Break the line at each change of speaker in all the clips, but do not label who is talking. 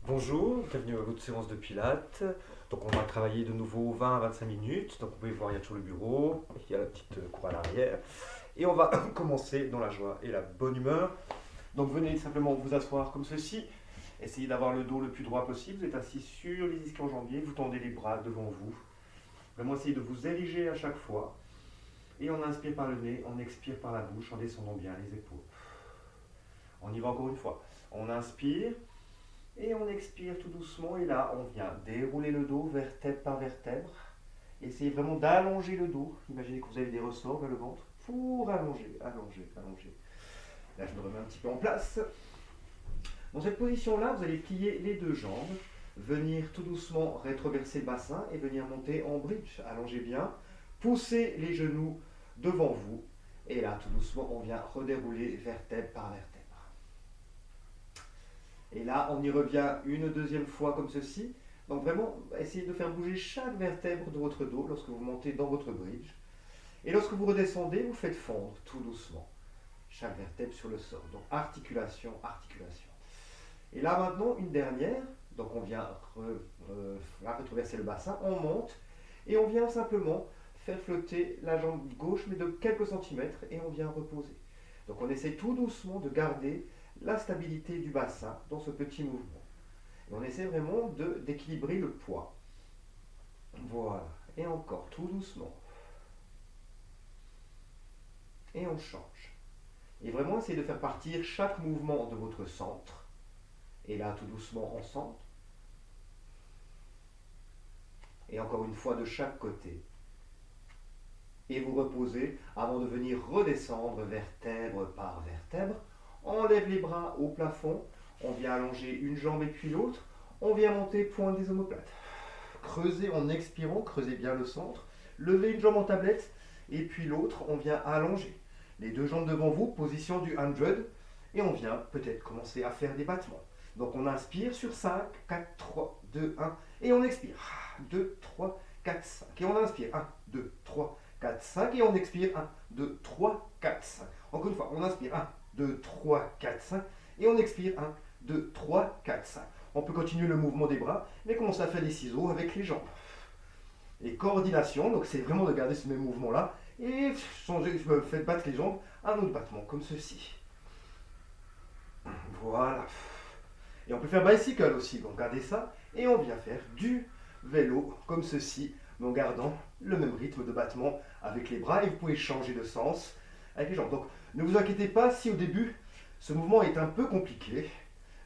Bonjour, bienvenue à votre séance de pilates. Donc on va travailler de nouveau 20 à 25 minutes. Donc vous pouvez voir, il y a toujours le bureau, il y a la petite cour à l'arrière. Et on va commencer dans la joie et la bonne humeur. Donc venez simplement vous asseoir comme ceci. Essayez d'avoir le dos le plus droit possible. Vous êtes assis sur les ischio-jambiers, vous tendez les bras devant vous. Vraiment essayez de vous ériger à chaque fois. Et on inspire par le nez, on expire par la bouche en descendant bien les épaules. On y va encore une fois. On inspire. Et on expire tout doucement et là on vient dérouler le dos vertèbre par vertèbre. Essayez vraiment d'allonger le dos. Imaginez que vous avez des ressorts vers le ventre pour allonger, allonger, allonger. Là je me remets un petit peu en place. Dans cette position-là, vous allez plier les deux jambes, venir tout doucement rétroverser le bassin et venir monter en bridge. Allongez bien, poussez les genoux devant vous et là tout doucement on vient redérouler vertèbre par vertèbre. Et là, on y revient une deuxième fois comme ceci. Donc vraiment, essayez de faire bouger chaque vertèbre de votre dos lorsque vous montez dans votre bridge. Et lorsque vous redescendez, vous faites fondre tout doucement chaque vertèbre sur le sol. Donc articulation, articulation. Et là maintenant, une dernière. Donc on vient rétroverser le bassin, on monte et on vient simplement faire flotter la jambe gauche, mais de quelques centimètres, et on vient reposer. Donc on essaie tout doucement de garder la stabilité du bassin dans ce petit mouvement. Et on essaie vraiment d'équilibrer le poids. Voilà. Et encore, tout doucement. Et on change. Et vraiment, essayez de faire partir chaque mouvement de votre centre. Et là, tout doucement, on centre. Et encore une fois, de chaque côté. Et vous reposez avant de venir redescendre vertèbre par vertèbre. On lève les bras au plafond, on vient allonger une jambe et puis l'autre, on vient monter pointe des omoplates. Creusez en expirant, creusez bien le centre, levez une jambe en tablette et puis l'autre, on vient allonger. Les deux jambes devant vous, position du 100, et on vient peut-être commencer à faire des battements. Donc on inspire sur 5, 4, 3, 2, 1, et on expire. 2, 3, 4, 5, et on inspire. 1, 2, 3, 4, 5, et on expire. 1, 2, 3, 4, 5. Encore une fois, on inspire. 1, 2, 3, 4, 5. Et on expire 1, 2, 3, 4, 5. On peut continuer le mouvement des bras, mais commencer à faire des ciseaux avec les jambes. Et coordination, donc c'est vraiment de garder ce même mouvement-là. Et changer, faites battre les jambes, un autre battement, comme ceci. Voilà. Et on peut faire bicycle aussi, donc gardez ça. Et on vient faire du vélo, comme ceci, mais en gardant le même rythme de battement avec les bras. Et vous pouvez changer de sens avec les jambes. Donc ne vous inquiétez pas si au début ce mouvement est un peu compliqué,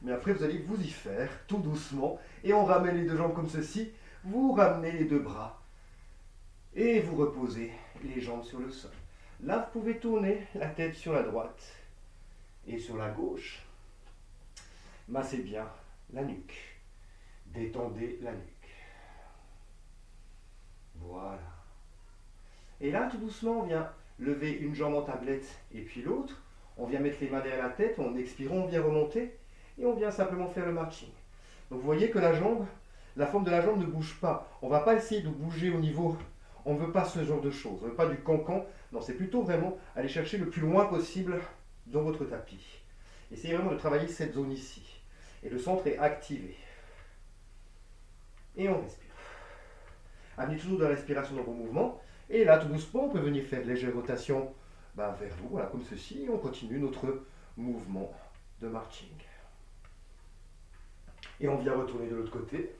mais après vous allez vous y faire tout doucement et on ramène les deux jambes comme ceci, vous ramenez les deux bras et vous reposez les jambes sur le sol. Là vous pouvez tourner la tête sur la droite et sur la gauche. Massez bien la nuque, détendez la nuque. Voilà. Et là tout doucement on vient lever une jambe en tablette et puis l'autre. On vient mettre les mains derrière la tête, en expirant, on vient remonter et on vient simplement faire le marching. Donc vous voyez que la jambe, la forme de la jambe ne bouge pas. On ne va pas essayer de bouger au niveau, on ne veut pas ce genre de choses. On ne veut pas du cancan, non, c'est plutôt vraiment aller chercher le plus loin possible dans votre tapis. Essayez vraiment de travailler cette zone ici. Et le centre est activé. Et on respire. Amenez toujours de la respiration dans vos mouvements. Et là, tout doucement, on peut venir faire de légères rotations vers vous, voilà, comme ceci, et on continue notre mouvement de marching. Et on vient retourner de l'autre côté.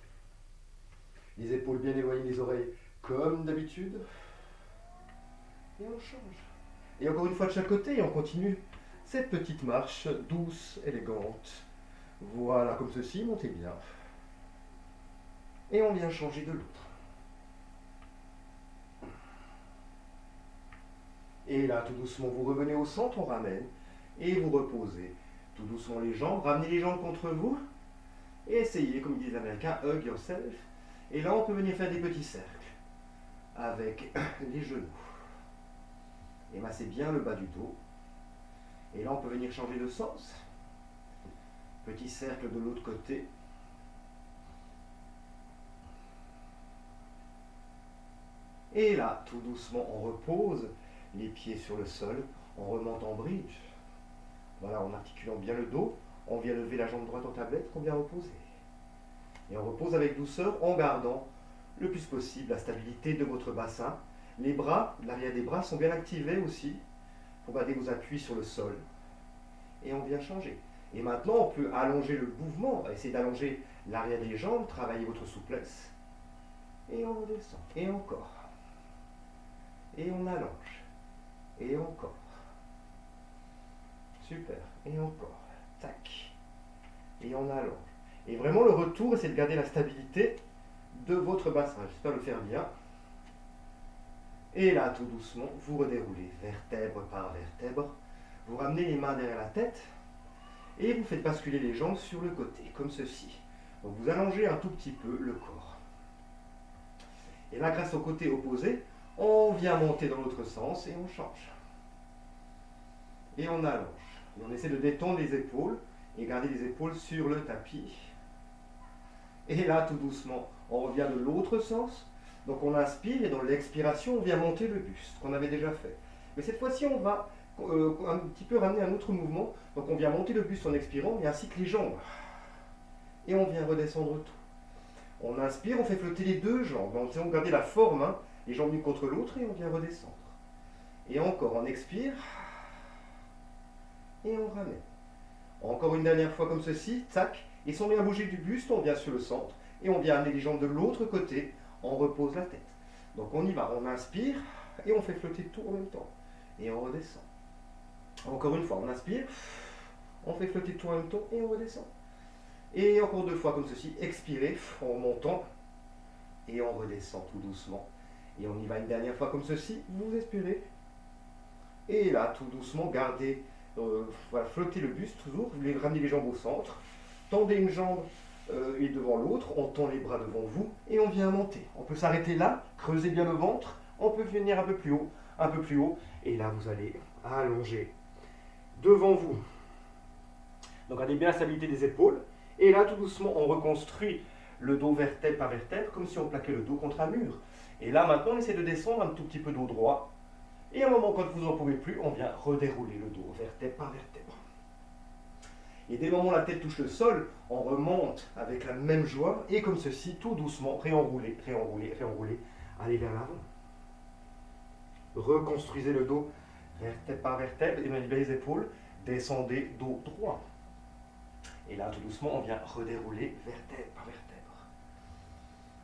Les épaules bien éloignées des oreilles, comme d'habitude. Et on change. Et encore une fois de chaque côté, et on continue cette petite marche douce, élégante. Voilà, comme ceci, montez bien. Et on vient changer de l'autre. Et là, tout doucement, vous revenez au centre, on ramène. Et vous reposez. Tout doucement les jambes, ramenez les jambes contre vous. Et essayez, comme disent les Américains, hug yourself. Et là, on peut venir faire des petits cercles avec les genoux. Et massez bien le bas du dos. Et là, on peut venir changer de sens. Petit cercle de l'autre côté. Et là, tout doucement, on repose les pieds sur le sol. On remonte en bridge. Voilà, en articulant bien le dos. On vient lever la jambe droite en tablette qu'on vient reposer. Et on repose avec douceur en gardant le plus possible la stabilité de votre bassin. Les bras, l'arrière des bras sont bien activés aussi pour garder vos appuis sur le sol. Et on vient changer. Et maintenant, on peut allonger le mouvement, essayer d'allonger l'arrière des jambes, travailler votre souplesse. Et on redescend. Et encore. Et on allonge. Et encore. Super. Et encore. Tac. Et on allonge. Et vraiment, le retour, c'est de garder la stabilité de votre bassin. J'espère le faire bien. Et là, tout doucement, vous redéroulez vertèbre par vertèbre. Vous ramenez les mains derrière la tête et vous faites basculer les jambes sur le côté, comme ceci. Donc vous allongez un tout petit peu le corps. Et là, grâce au côté opposé, on vient monter dans l'autre sens et on change. Et on allonge. Et on essaie de détendre les épaules et garder les épaules sur le tapis. Et là, tout doucement, on revient de l'autre sens. Donc on inspire et dans l'expiration, on vient monter le buste, qu'on avait déjà fait. Mais cette fois-ci, on va un petit peu ramener un autre mouvement. Donc on vient monter le buste en expirant et ainsi que les jambes. Et on vient redescendre tout. On inspire, on fait flotter les deux jambes. On essaie de garder la forme, hein, les jambes l'une contre l'autre et on vient redescendre. Et encore, on expire. Et on ramène. Encore une dernière fois comme ceci, tac. Et sans rien bouger du buste, on vient sur le centre. Et on vient amener les jambes de l'autre côté. On repose la tête. Donc on y va, on inspire et on fait flotter tout en même temps. Et on redescend. Encore une fois, on inspire, on fait flotter tout en même temps et on redescend. Et encore deux fois comme ceci, expirez en montant et on redescend tout doucement. Et on y va une dernière fois comme ceci, vous expirez. Et là, tout doucement, gardez, voilà, flottez le buste toujours, vous ramenez les jambes au centre, tendez une jambe et devant l'autre, on tend les bras devant vous et on vient monter. On peut s'arrêter là, creuser bien le ventre, on peut venir un peu plus haut, et là vous allez allonger devant vous. Donc gardez bien la stabilité des épaules, et là tout doucement on reconstruit le dos vertèbre par vertèbre, comme si on plaquait le dos contre un mur. Et là maintenant on essaie de descendre un tout petit peu dos droit, et à un moment quand vous n'en pouvez plus, on vient redérouler le dos vertèbre par vertèbre. Et dès le moment où la tête touche le sol, on remonte avec la même joie, et comme ceci, tout doucement, réenrouler, réenrouler, réenrouler, allez vers l'avant. Reconstruisez le dos, vertèbre par vertèbre, et les épaules, descendez dos droit. Et là, tout doucement, on vient redérouler vertèbre par vertèbre.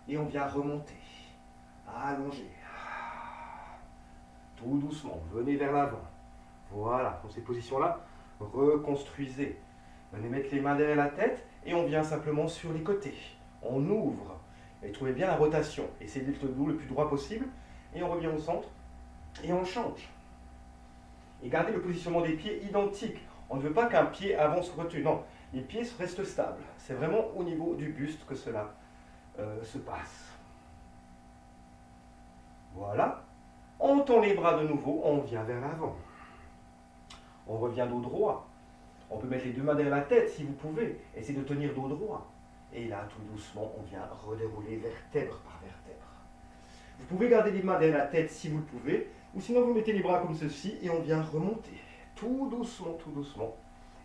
Et on vient remonter, allonger. Tout doucement, venez vers l'avant. Voilà, dans ces positions-là, reconstruisez. Venez mettre les mains derrière la tête et on vient simplement sur les côtés. On ouvre et trouvez bien la rotation. Essayez d'être le dos le plus droit possible et on revient au centre et on change. Et gardez le positionnement des pieds identique. On ne veut pas qu'un pied avance ou recule. Non, les pieds restent stables. C'est vraiment au niveau du buste que cela se passe. Voilà. On tend les bras de nouveau, on vient vers l'avant. On revient dos droit. On peut mettre les deux mains derrière la tête si vous pouvez. Essayez de tenir dos droit. Et là, tout doucement, on vient redérouler vertèbre par vertèbre. Vous pouvez garder les mains derrière la tête si vous le pouvez. Ou sinon, vous mettez les bras comme ceci et on vient remonter. Tout doucement, tout doucement.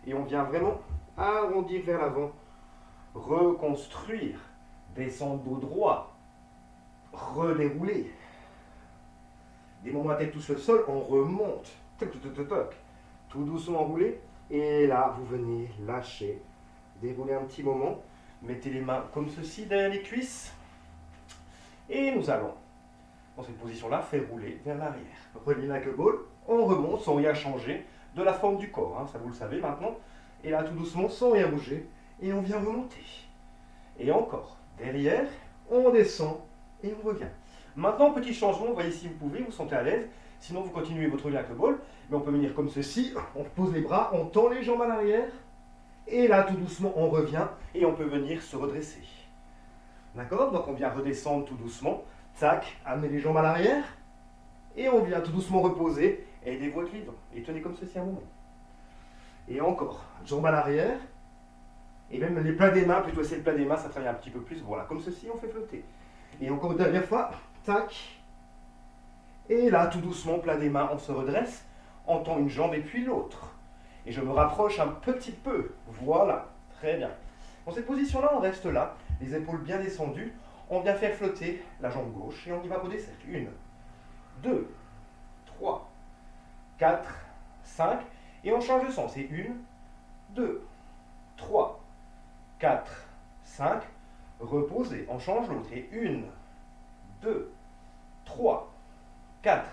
Et on vient vraiment arrondir vers l'avant. Reconstruire. Descendre dos droit. Redérouler. Des moments où la tête touche le sol, on remonte. Toc, toc, toc, toc. Tout doucement rouler. Et là, vous venez lâcher, dérouler un petit moment. Mettez les mains comme ceci derrière les cuisses. Et nous allons, dans cette position-là, faire rouler vers l'arrière. Reliez la knuckle, on remonte sans rien changer de la forme du corps. Hein, ça, vous le savez maintenant. Et là, tout doucement, sans rien bouger. Et on vient remonter. Et encore, derrière, on descend et on revient. Maintenant, petit changement, voyez si vous pouvez, vous sentez à l'aise. Sinon, vous continuez votre knuckle, mais on peut venir comme ceci. On pose les bras, on tend les jambes à l'arrière. Et là, tout doucement, on revient et on peut venir se redresser. D'accord? Donc, on vient redescendre tout doucement. Tac, amenez les jambes à l'arrière. Et on vient tout doucement reposer. Aidez-vous avec les dents. Et tenez comme ceci un moment. Et encore, jambes à l'arrière. Et même les plats des mains, plutôt c'est le plat des mains, ça travaille un petit peu plus. Voilà, comme ceci, on fait flotter. Et encore une dernière fois. Tac. Et là, tout doucement, plat des mains, on se redresse, on tend une jambe et puis l'autre. Et je me rapproche un petit peu. Voilà, très bien. Dans cette position-là, on reste là, les épaules bien descendues. On vient faire flotter la jambe gauche et on y va pour des cercles. 1, 2, 3, 4, 5. Et on change de sens. C'est 1, 2, 3, 4, 5. Reposez. On change l'autre. Et 1, 2, 3, 4,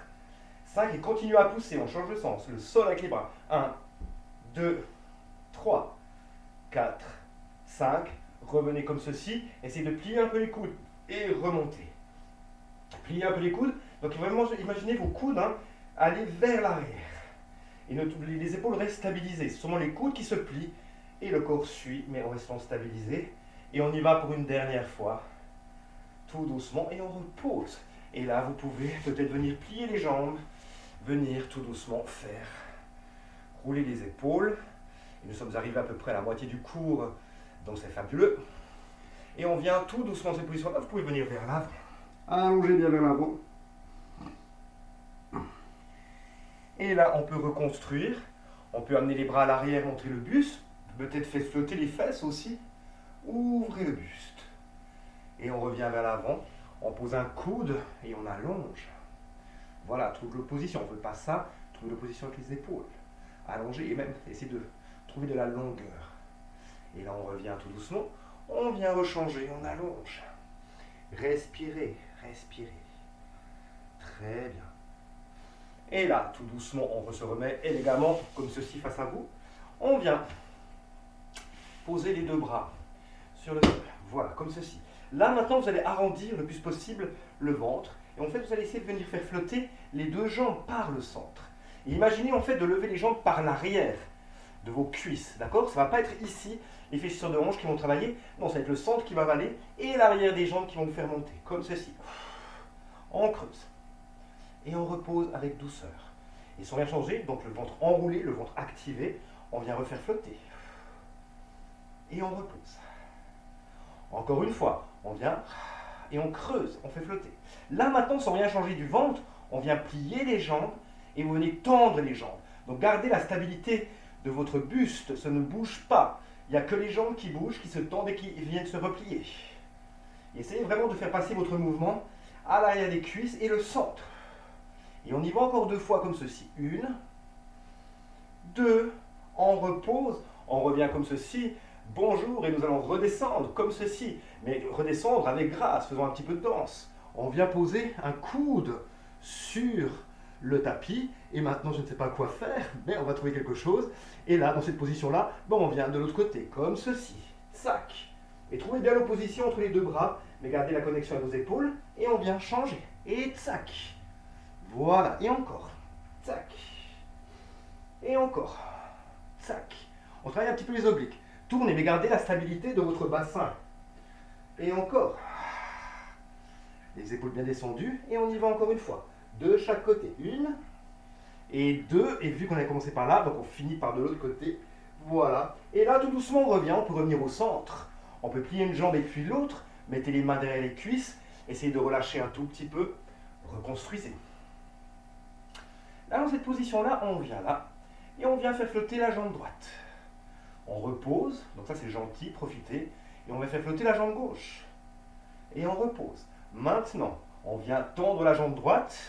5. Et continue à pousser. On change de sens. Le sol avec les bras. 1, 2, 3, 4, 5. Revenez comme ceci. Essayez de plier un peu les coudes et remonter. Pliez un peu les coudes. Donc vraiment, imaginez vos coudes aller vers l'arrière. Et les épaules restent stabilisées. Ce sont les coudes qui se plient et le corps suit, mais en restant stabilisé. Et on y va pour une dernière fois. Tout doucement et on repose. Et là, vous pouvez peut-être venir plier les jambes, venir tout doucement faire rouler les épaules. Et nous sommes arrivés à peu près à la moitié du cours, donc c'est fabuleux. Et on vient tout doucement dans cette position-là. Vous pouvez venir vers l'avant. Allongez bien vers l'avant. Et là, on peut reconstruire. On peut amener les bras à l'arrière, montrer le buste. Peut-être faire flotter les fesses aussi. Ouvrez le buste. Et on revient vers l'avant. On pose un coude et on allonge. Voilà, trouve l'opposition. On ne veut pas ça. Trouve l'opposition avec les épaules. Allongez et même essayez de trouver de la longueur. Et là, on revient tout doucement. On vient rechanger, on allonge. Respirez, respirez. Très bien. Et là, tout doucement, on se remet élégamment, comme ceci, face à vous. On vient poser les deux bras sur le sol. Voilà, comme ceci. Là, maintenant, vous allez arrondir le plus possible le ventre. Et en fait, vous allez essayer de venir faire flotter les deux jambes par le centre. Et imaginez, en fait, de lever les jambes par l'arrière de vos cuisses, d'accord? Ça ne va pas être ici, les fléchisseurs de hanches qui vont travailler. Non, ça va être le centre qui va avaler et l'arrière des jambes qui vont vous faire monter, comme ceci. On creuse. Et on repose avec douceur. Et sans rien changer, donc le ventre enroulé, le ventre activé, on vient refaire flotter. Et on repose. Encore une fois, on vient et on creuse, on fait flotter. Là maintenant, sans rien changer du ventre, on vient plier les jambes et vous venez tendre les jambes. Donc gardez la stabilité de votre buste, ça ne bouge pas. Il n'y a que les jambes qui bougent, qui se tendent et qui viennent se replier. Et essayez vraiment de faire passer votre mouvement à l'arrière des cuisses et le centre. Et on y va encore 2 fois comme ceci. 1, 2, on repose, on revient comme ceci. Bonjour, et nous allons redescendre comme ceci. Mais redescendre avec grâce, faisons un petit peu de danse. On vient poser un coude sur le tapis. Et maintenant, je ne sais pas quoi faire, mais on va trouver quelque chose. Et là, dans cette position-là, bon, on vient de l'autre côté, comme ceci. Sac. Et trouvez bien l'opposition entre les deux bras, mais gardez la connexion à vos épaules. Et on vient changer. Et tsac. Voilà. Et encore. Tsac. Et encore. Tsac. On travaille un petit peu les obliques. Tournez, mais gardez la stabilité de votre bassin. Et encore. Les épaules bien descendues. Et on y va encore une fois. De chaque côté. 1 et 2. Et vu qu'on a commencé par là, donc on finit par de l'autre côté. Voilà. Et là, tout doucement, on revient. On peut revenir au centre. On peut plier une jambe et puis l'autre. Mettez les mains derrière les cuisses. Essayez de relâcher un tout petit peu. Reconstruisez. Là, dans cette position-là, on vient là. Et on vient faire flotter la jambe droite. On repose, donc ça c'est gentil, profitez. Et on va faire flotter la jambe gauche. Et on repose. Maintenant, on vient tendre la jambe droite.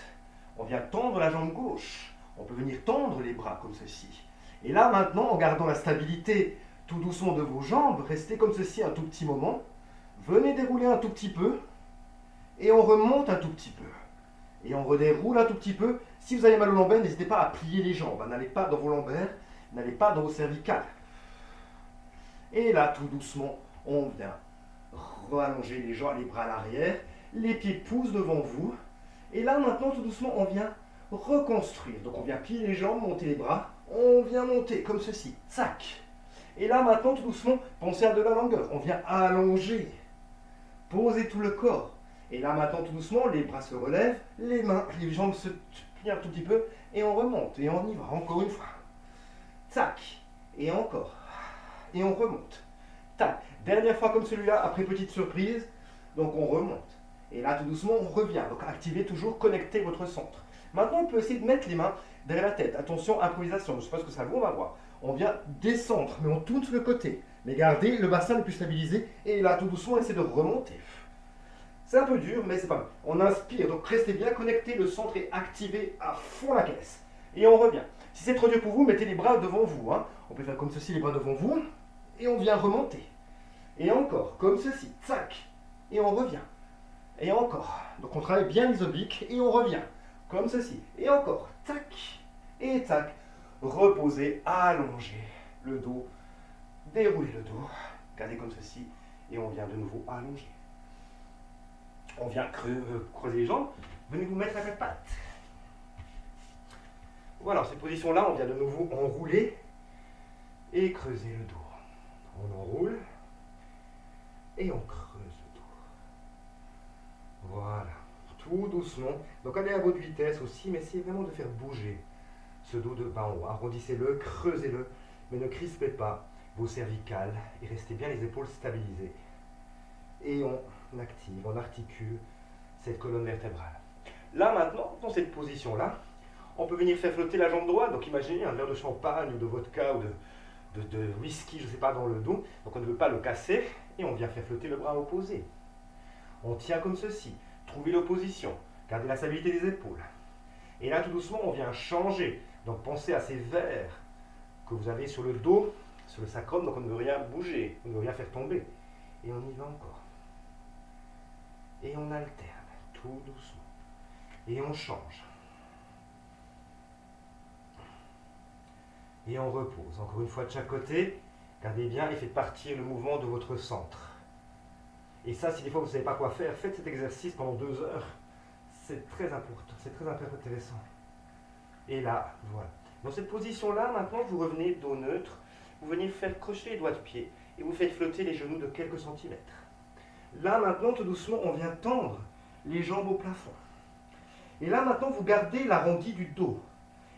On vient tendre la jambe gauche. On peut venir tendre les bras comme ceci. Et là maintenant, en gardant la stabilité tout doucement de vos jambes, restez comme ceci un tout petit moment. Venez dérouler un tout petit peu. Et on remonte un tout petit peu. Et on redéroule un tout petit peu. Si vous avez mal aux lombaires, n'hésitez pas à plier les jambes. N'allez pas dans vos lombaires, n'allez pas dans vos cervicales. Et là, tout doucement, on vient rallonger les jambes, les bras à l'arrière. Les pieds poussent devant vous. Et là, maintenant, tout doucement, on vient reconstruire. Donc, on vient plier les jambes, monter les bras. On vient monter comme ceci. Tac. Et là, maintenant, tout doucement, pensez à de la longueur. On vient allonger. Posez tout le corps. Et là, maintenant, tout doucement, les bras se relèvent. Les mains, les jambes se plient un tout petit peu. Et on remonte. Et on y va. Encore une fois. Tac. Et encore. Et on remonte. Tac. Dernière fois comme celui-là, après petite surprise. Donc on remonte. Et là, tout doucement, on revient. Donc activez toujours, connectez votre centre. Maintenant, on peut essayer de mettre les mains derrière la tête. Attention, improvisation. Je ne sais pas ce que ça vaut, on va voir. On vient descendre, mais on tourne sur le côté. Mais gardez le bassin le plus stabilisé. Et là, tout doucement, essayez de remonter. C'est un peu dur, mais c'est pas mal. On inspire, donc restez bien connecté, le centre est activé à fond la caisse. Et on revient. Si c'est trop dur pour vous, mettez les bras devant vous. Hein. On peut faire comme ceci, les bras devant vous. Et on vient remonter. Et encore, comme ceci, tac. Et on revient. Et encore. Donc on travaille bien les obliques et on revient. Comme ceci. Et encore, tac. Et tac. Reposez, allongez le dos. Déroulez le dos. Gardez comme ceci. Et on vient de nouveau allonger. On vient creuser les jambes. Venez vous mettre à quatre pattes. Voilà, cette position-là, on vient de nouveau enrouler et creuser le dos. On enroule et on creuse le dos. Voilà, tout doucement. Donc allez à votre vitesse aussi, mais essayez vraiment de faire bouger ce dos de bas en haut. Arrondissez-le, creusez-le, mais ne crispez pas vos cervicales et restez bien les épaules stabilisées. Et on active, on articule cette colonne vertébrale. Là maintenant, dans cette position-là, on peut venir faire flotter la jambe droite. Donc imaginez un verre de champagne ou de vodka ou de whisky, je ne sais pas, dans le dos. Donc on ne veut pas le casser et on vient faire flotter le bras opposé. On tient comme ceci. Trouvez l'opposition. Gardez la stabilité des épaules. Et là, tout doucement, on vient changer. Donc pensez à ces verres que vous avez sur le dos, sur le sacrum. Donc on ne veut rien bouger, on ne veut rien faire tomber. Et on y va encore. Et on alterne, tout doucement. Et on change. Et on repose. Encore une fois de chaque côté. Gardez bien et faites partir le mouvement de votre centre. Et ça, si des fois vous ne savez pas quoi faire, faites cet exercice pendant 2 heures. C'est très important, c'est très intéressant. Et là, voilà. Dans cette position-là, maintenant, vous revenez dos neutre. Vous venez faire crocheter les doigts de pied et vous faites flotter les genoux de quelques centimètres. Là, maintenant, tout doucement, on vient tendre les jambes au plafond. Et là, maintenant, vous gardez l'arrondi du dos.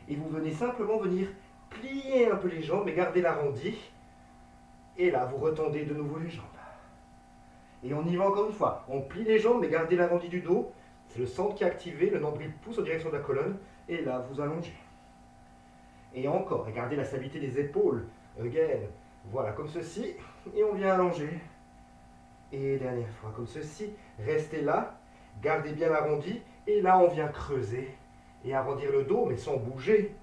Et vous venez simplement venir plier un peu les jambes et garder l'arrondi. Et là, vous retendez de nouveau les jambes. Et on y va encore une fois. On plie les jambes, mais gardez l'arrondi du dos. C'est le centre qui est activé, le nombril pousse en direction de la colonne. Et là, vous allongez. Et encore, et gardez la stabilité des épaules. Again. Voilà, comme ceci. Et on vient allonger. Et dernière fois, comme ceci. Restez là. Gardez bien l'arrondi. Et là, on vient creuser et arrondir le dos, mais sans bouger.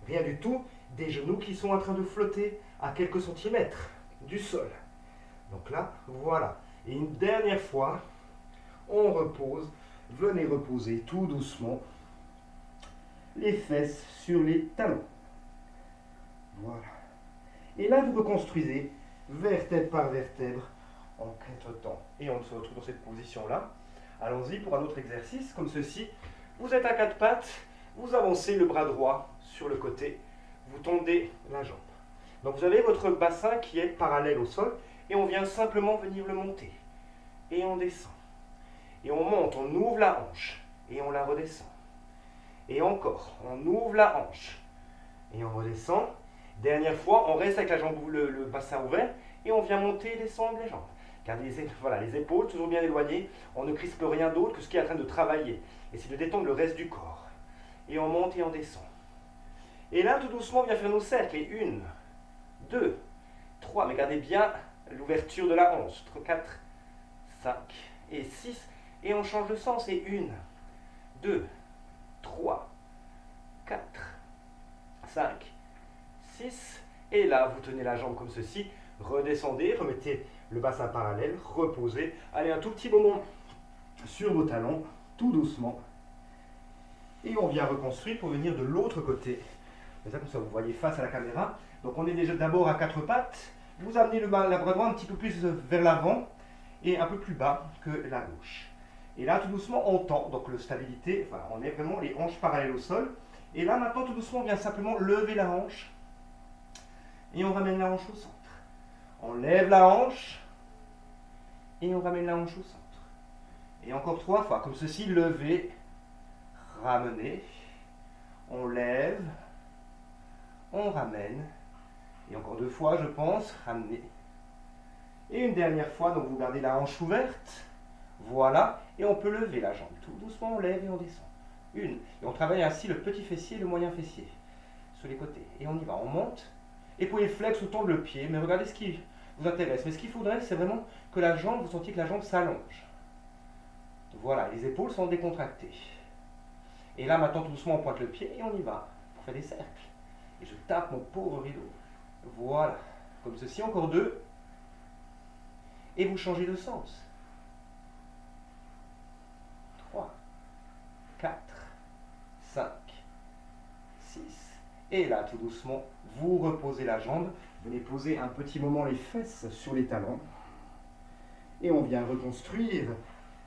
Rien du tout. Des genoux qui sont en train de flotter à quelques centimètres du sol. Donc là, voilà. Et une dernière fois, on repose. Venez reposer tout doucement les fesses sur les talons. Voilà. Et là, vous reconstruisez vertèbre par vertèbre en 4 temps. Et on se retrouve dans cette position-là. Allons-y pour un autre exercice, comme ceci. Vous êtes à 4 pattes, vous avancez le bras droit sur le côté, vous tendez la jambe. Donc vous avez votre bassin qui est parallèle au sol, et on vient simplement venir le monter. Et on descend. Et on monte, on ouvre la hanche, et on la redescend. Et encore, on ouvre la hanche, et on redescend. Dernière fois, on reste avec la jambe, le bassin ouvert, et on vient monter et descendre les jambes. Gardez les épaules toujours bien éloignées, on ne crispe rien d'autre que ce qui est en train de travailler. Et c'est de détendre le reste du corps. Et on monte et on descend. Et là, tout doucement, on vient faire nos cercles. Et 1, 2, 3, mais gardez bien l'ouverture de la hanche. 4, 5 et 6. Et on change de sens. Et 1, 2, 3, 4, 5, 6. Et là, vous tenez la jambe comme ceci. Redescendez, remettez le bassin parallèle, reposez. Allez, un tout petit moment sur vos talons, tout doucement. Et on vient reconstruire pour venir de l'autre côté. C'est ça, comme ça, vous voyez face à la caméra. Donc, on est déjà d'abord à 4 pattes. Vous amenez la bras droit un petit peu plus vers l'avant et un peu plus bas que la gauche. Et là, tout doucement, on tend. Donc, la stabilité, enfin, on est vraiment les hanches parallèles au sol. Et là, maintenant, tout doucement, on vient simplement lever la hanche. Et on ramène la hanche au centre. On lève la hanche. Et on ramène la hanche au centre. Et encore 3 fois, comme ceci, lever, ramener. On lève. On ramène. Et encore 2 fois, je pense, ramener. Et une dernière fois, donc vous gardez la hanche ouverte. Voilà. Et on peut lever la jambe. Tout doucement, on lève et on descend. 1. Et on travaille ainsi le petit fessier et le moyen fessier. Sur les côtés. Et on y va. On monte. Et pour les flex ou tendre le pied. Mais regardez ce qui vous intéresse. Mais ce qu'il faudrait, c'est vraiment que la jambe, vous sentiez que la jambe s'allonge. Voilà, les épaules sont décontractées. Et là, maintenant, tout doucement, on pointe le pied et on y va pour faire des cercles. Et je tape mon pauvre rideau. Voilà, comme ceci, encore 2. Et vous changez de sens. 3, 4, 5, 6. Et là, tout doucement, vous reposez la jambe. Venez poser un petit moment les fesses sur les talons. Et on vient reconstruire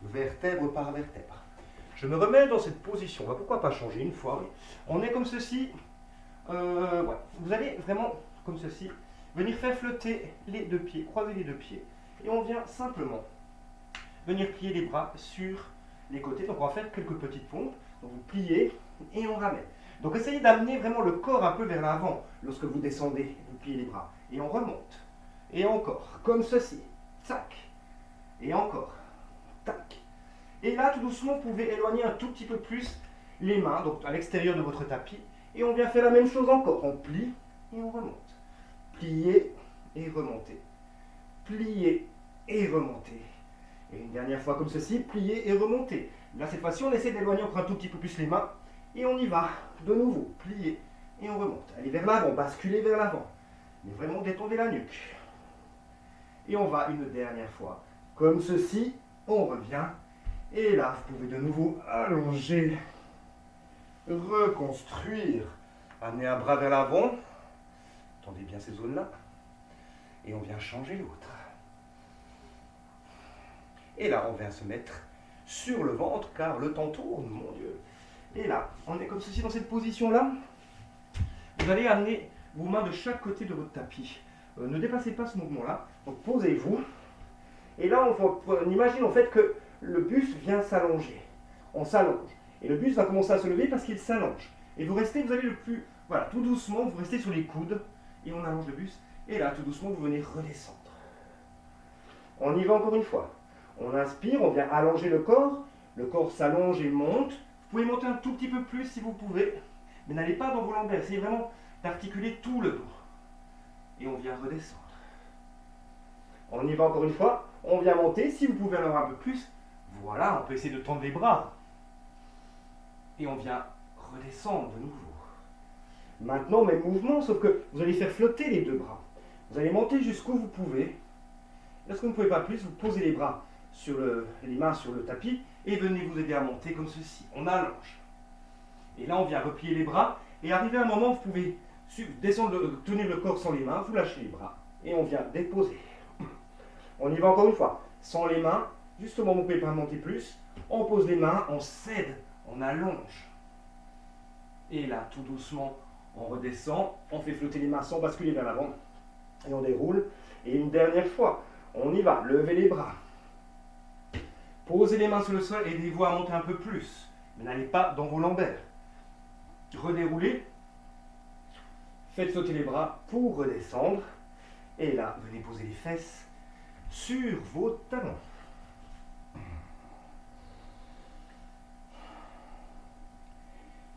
vertèbre par vertèbre. Je me remets dans cette position. Pourquoi pas changer une fois? On est comme ceci. Ouais. Vous allez vraiment, comme ceci, venir faire flotter les 2 pieds, croiser les 2 pieds. Et on vient simplement venir plier les bras sur les côtés. Donc on va faire quelques petites pompes. Donc vous pliez et on ramène. Donc essayez d'amener vraiment le corps un peu vers l'avant lorsque vous descendez, vous pliez les bras. Et on remonte. Et encore, comme ceci. Tac. Et encore. Tac. Et là, tout doucement, vous pouvez éloigner un tout petit peu plus les mains, donc à l'extérieur de votre tapis. Et on vient faire la même chose encore. On plie et on remonte. Plier et remonter. Plier et remonter. Et une dernière fois comme ceci, plier et remonter. Là, cette fois-ci, on essaie d'éloigner encore un tout petit peu plus les mains. Et on y va. De nouveau, plier et on remonte. Allez vers l'avant, basculez vers l'avant. Mais vraiment, détendez la nuque. Et on va une dernière fois. Comme ceci, on revient. Et là, vous pouvez de nouveau allonger, reconstruire, amener un bras vers l'avant. Tendez bien ces zones-là. Et on vient changer l'autre. Et là, on vient se mettre sur le ventre, car le temps tourne, mon Dieu. Et là, on est comme ceci dans cette position-là. Vous allez amener vos mains de chaque côté de votre tapis. Ne dépassez pas ce mouvement-là. Donc, posez-vous. Et là, on imagine en fait que le buste vient s'allonger. On s'allonge. Et le buste va commencer à se lever parce qu'il s'allonge. Et vous restez, vous allez le plus... Voilà, tout doucement, vous restez sur les coudes. Et on allonge le buste. Et là, tout doucement, vous venez redescendre. On y va encore une fois. On inspire, on vient allonger le corps. Le corps s'allonge et monte. Vous pouvez monter un tout petit peu plus si vous pouvez. Mais n'allez pas dans vos lombaires. Essayez vraiment d'articuler tout le dos. Et on vient redescendre. On y va encore une fois. On vient monter. Si vous pouvez en avoir un peu plus, voilà, on peut essayer de tendre les bras. Et on vient redescendre de nouveau. Maintenant, même mouvement, sauf que vous allez faire flotter les 2 bras. Vous allez monter jusqu'où vous pouvez. Lorsque vous ne pouvez pas plus, vous posez les bras sur les mains sur le tapis et venez vous aider à monter comme ceci. On allonge. Et là, on vient replier les bras. Et arrivé à un moment, vous pouvez descendre, tenir le corps sans les mains, vous lâchez les bras. Et on vient déposer. On y va encore une fois. Sans les mains, justement, vous ne pouvez pas monter plus. On pose les mains, on cède, on allonge. Et là, tout doucement, on redescend. On fait flotter les mains sans basculer vers l'avant. Et on déroule. Et une dernière fois, on y va. Levez les bras. Posez les mains sur le sol et aidez-vous à monter un peu plus. Mais n'allez pas dans vos lombaires. Redéroulez. Faites sauter les bras pour redescendre. Et là, venez poser les fesses sur vos talons.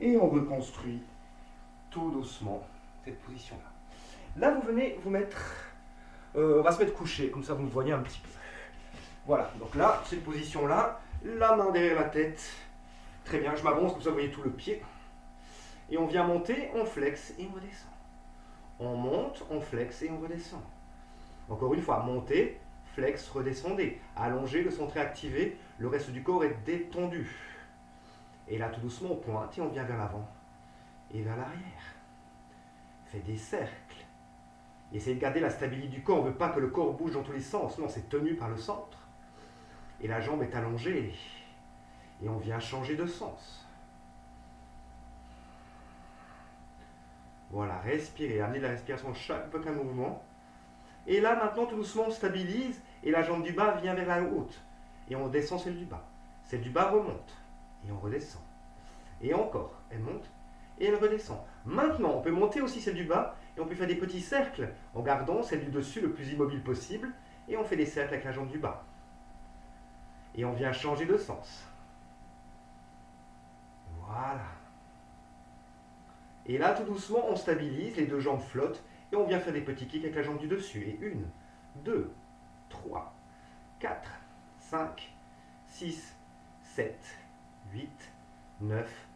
Et on reconstruit tout doucement cette position-là. Là, vous venez vous mettre... on va se mettre couché, comme ça vous me voyez un petit peu. Voilà, donc là, cette position-là, la main derrière la tête. Très bien, je m'avance, comme ça vous voyez tout le pied. Et on vient monter, on flexe et on redescend. On monte, on flexe et on redescend. Encore une fois, montez, flex, redescendez. Allongez, le centre est activé, le reste du corps est détendu. Et là, tout doucement, on pointe et on vient vers l'avant et vers l'arrière. Faites des cercles. Essayez de garder la stabilité du corps. On ne veut pas que le corps bouge dans tous les sens. Non, c'est tenu par le centre. Et la jambe est allongée. Et on vient changer de sens. Voilà, respirez. Amenez la respiration chaque fois qu'un mouvement. Et là, maintenant, tout doucement, on stabilise. Et la jambe du bas vient vers la haute. Et on descend celle du bas. Celle du bas remonte. Et on redescend. Et encore, elle monte. Et elle redescend. Maintenant, on peut monter aussi celle du bas. Et on peut faire des petits cercles en gardant celle du dessus le plus immobile possible. Et on fait des cercles avec la jambe du bas. Et on vient changer de sens. Voilà. Et là, tout doucement, on stabilise, les 2 jambes flottent. Et on vient faire des petits kicks avec la jambe du dessus. Et 1, 2, 3, 4, 5, 6, 7, 8, 9,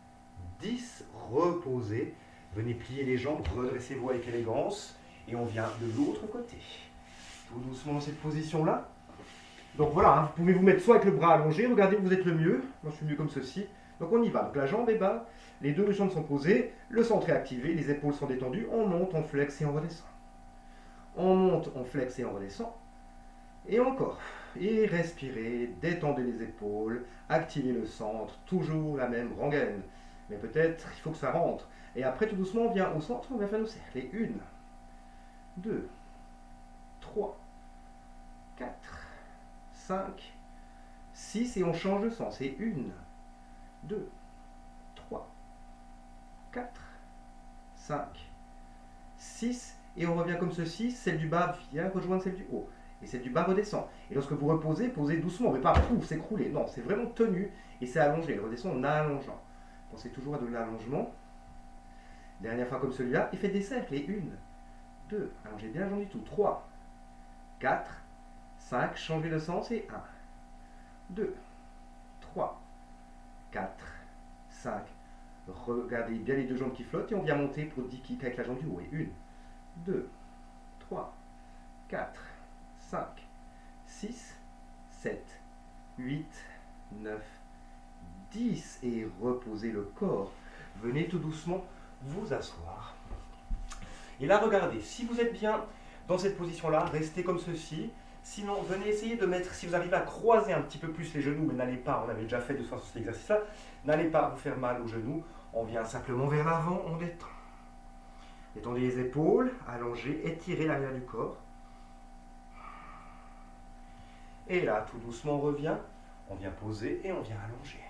10. Reposez. Venez plier les jambes, redressez-vous avec élégance. Et on vient de l'autre côté. Tout doucement dans cette position-là. Donc voilà, vous pouvez vous mettre soit avec le bras allongé, regardez où vous êtes le mieux. Moi je suis mieux comme ceci. Donc on y va. Donc la jambe est bas, les deux jambes sont posées, le centre est activé, les épaules sont détendues. On monte, on flexe et on redescend. On monte, on flexe et on redescend. Et encore. Et respirez, détendez les épaules, activez le centre, toujours la même rengaine. Mais peut-être il faut que ça rentre. Et après tout doucement on vient au centre, on va faire nos cercles. Et 1, 2, 3, 4, 5, 6 et on change de sens. Et 1, 2, 3, 4, 5, 6 et on revient comme ceci. Celle du bas vient rejoindre celle du haut. Et celle du bas redescend. Et lorsque vous reposez, posez doucement. Mais pas pouf, s'écrouler. Non, c'est vraiment tenu et c'est allongé. Il redescend en allongeant. Pensez toujours à de l'allongement. Dernière fois comme celui-là. Et faites des cercles. Et 1, 2, allongez bien la jambe du tout. 3, 4, 5, changez de sens. Et 1, 2, 3, 4, 5. Regardez bien les deux jambes qui flottent et on vient monter pour 10 kicks avec la jambe du haut. Et 1, 2, 3, 4, 5, 6, 7, 8, 9, 10. Et reposez le corps. Venez tout doucement vous asseoir. Et là, regardez, si vous êtes bien dans cette position-là, restez comme ceci. Sinon, venez essayer de mettre, si vous arrivez à croiser un petit peu plus les genoux, mais n'allez pas, on avait déjà fait de toute façon cet exercice-là, n'allez pas vous faire mal aux genoux. On vient simplement vers l'avant, on détend. Détendez les épaules, allongez, étirez l'arrière du corps. Et là, tout doucement, on revient. On vient poser et on vient allonger.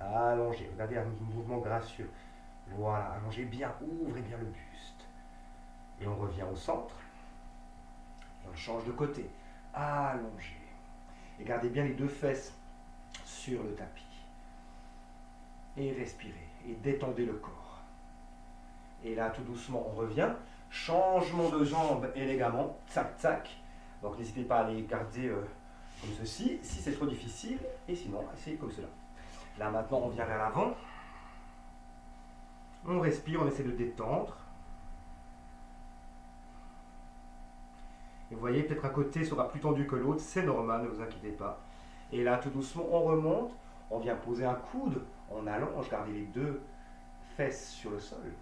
Allongez, regardez un mouvement gracieux. Voilà, allongez bien, ouvrez bien le buste. Et on revient au centre. Et on change de côté. Allongez. Et gardez bien les deux fesses sur le tapis. Et respirez. Et détendez le corps. Et là, tout doucement, on revient. Changement de jambes élégamment. Tac, tac. Donc, n'hésitez pas à les garder comme ceci, si c'est trop difficile. Et sinon, essayez comme cela. Là, maintenant, on vient vers l'avant. On respire, on essaie de détendre. Et vous voyez, peut-être un côté sera plus tendu que l'autre. C'est normal, ne vous inquiétez pas. Et là, tout doucement, on remonte. On vient poser un coude. On allonge, gardez les deux fesses sur le sol.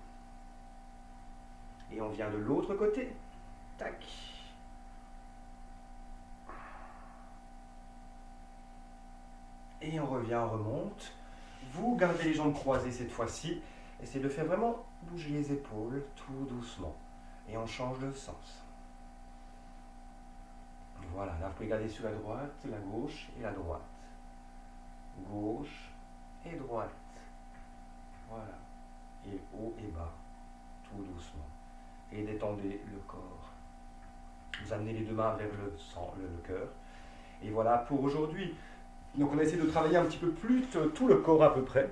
Et on vient de l'autre côté. Tac. Et on revient, on remonte. Vous gardez les jambes croisées cette fois-ci. Essayez de faire vraiment bouger les épaules tout doucement. Et on change de sens. Voilà, là vous pouvez garder sur la droite, la gauche et la droite. Gauche et droite. Voilà. Et haut et bas. Tout doucement. Et détendez le corps. Vous amenez les deux mains vers le cœur. Et voilà pour aujourd'hui. Donc on a essayé de travailler un petit peu plus tout le corps à peu près.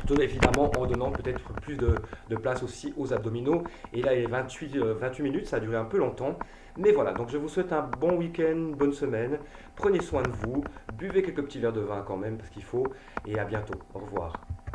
Tout évidemment en donnant peut-être plus de place aussi aux abdominaux. Et là il est 28 minutes, ça a duré un peu longtemps. Mais voilà, donc je vous souhaite un bon week-end, bonne semaine. Prenez soin de vous, buvez quelques petits verres de vin quand même parce qu'il faut. Et à bientôt, au revoir.